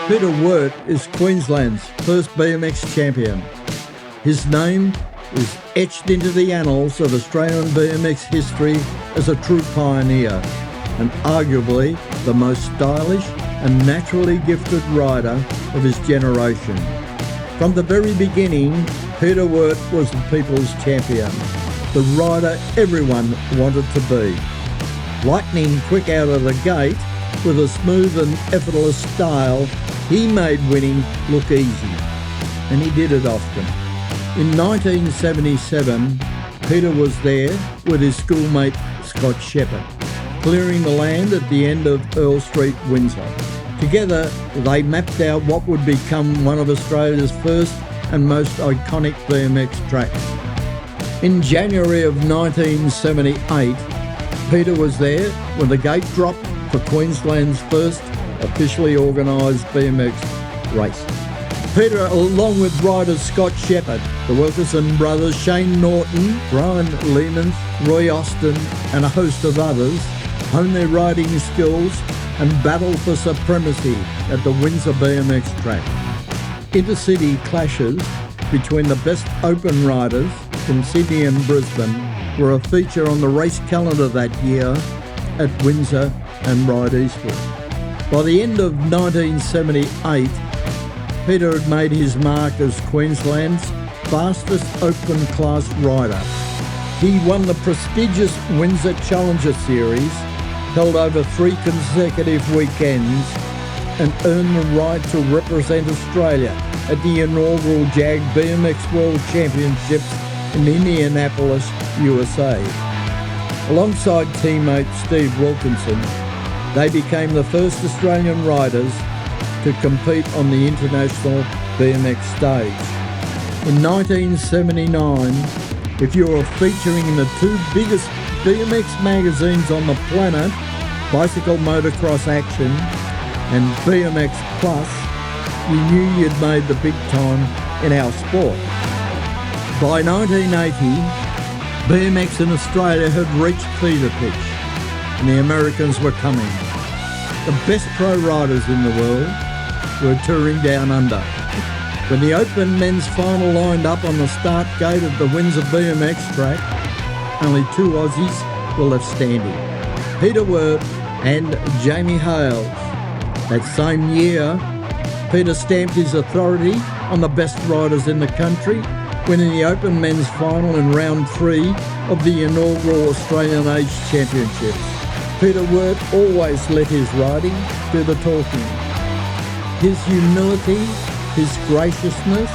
Peter Wort is Queensland's first BMX champion. His name is etched into the annals of Australian BMX history as a true pioneer and arguably the most stylish and naturally gifted rider of his generation. From the very beginning, Peter Wort was the people's champion, the rider everyone wanted to be. Lightning quick out of the gate, with a smooth and effortless style, he made winning look easy, and he did it often. In 1977, Peter was there with his schoolmate Scott Shepherd, clearing the land at the end of Earl Street, Windsor. Together, they mapped out what would become one of Australia's first and most iconic BMX tracks. In January of 1978, Peter was there when the gate dropped for Queensland's first officially organised BMX race. Peter, along with riders Scott Shepherd, the Wilkerson brothers, Shane Norton, Brian Lehman, Roy Austin and a host of others, honed their riding skills and battled for supremacy at the Windsor BMX track. Intercity clashes between the best open riders from Sydney and Brisbane were a feature on the race calendar that year at Windsor and Ryde Eastwood. By the end of 1978, Peter had made his mark as Queensland's fastest open class rider. He won the prestigious Windsor Challenger Series, held over 3 consecutive weekends, and earned the right to represent Australia at the inaugural JAG BMX World Championships in Indianapolis, USA. Alongside teammate Steve Wilkinson, they became the first Australian riders to compete on the international BMX stage. In 1979, if you were featuring in the 2 biggest BMX magazines on the planet, Bicycle Motocross Action and BMX Plus, you knew you'd made the big time in our sport. By 1980, BMX in Australia had reached fever pitch, and the Americans were coming. The best pro riders in the world were touring down under. When the Open men's final lined up on the start gate of the Windsor BMX track, only 2 Aussies were left standing, Peter Wort and Jamie Hales. That same year, Peter stamped his authority on the best riders in the country, winning the Open men's final in round 3 of the inaugural Australian Age Championships. Peter Wort always let his riding do the talking. His humility, his graciousness,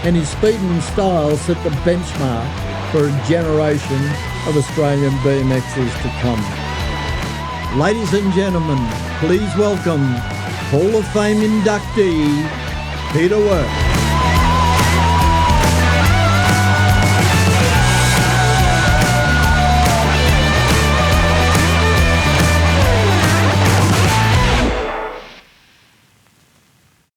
and his speed and style set the benchmark for a generation of Australian BMXers to come. Ladies and gentlemen, please welcome Hall of Fame inductee, Peter Wort.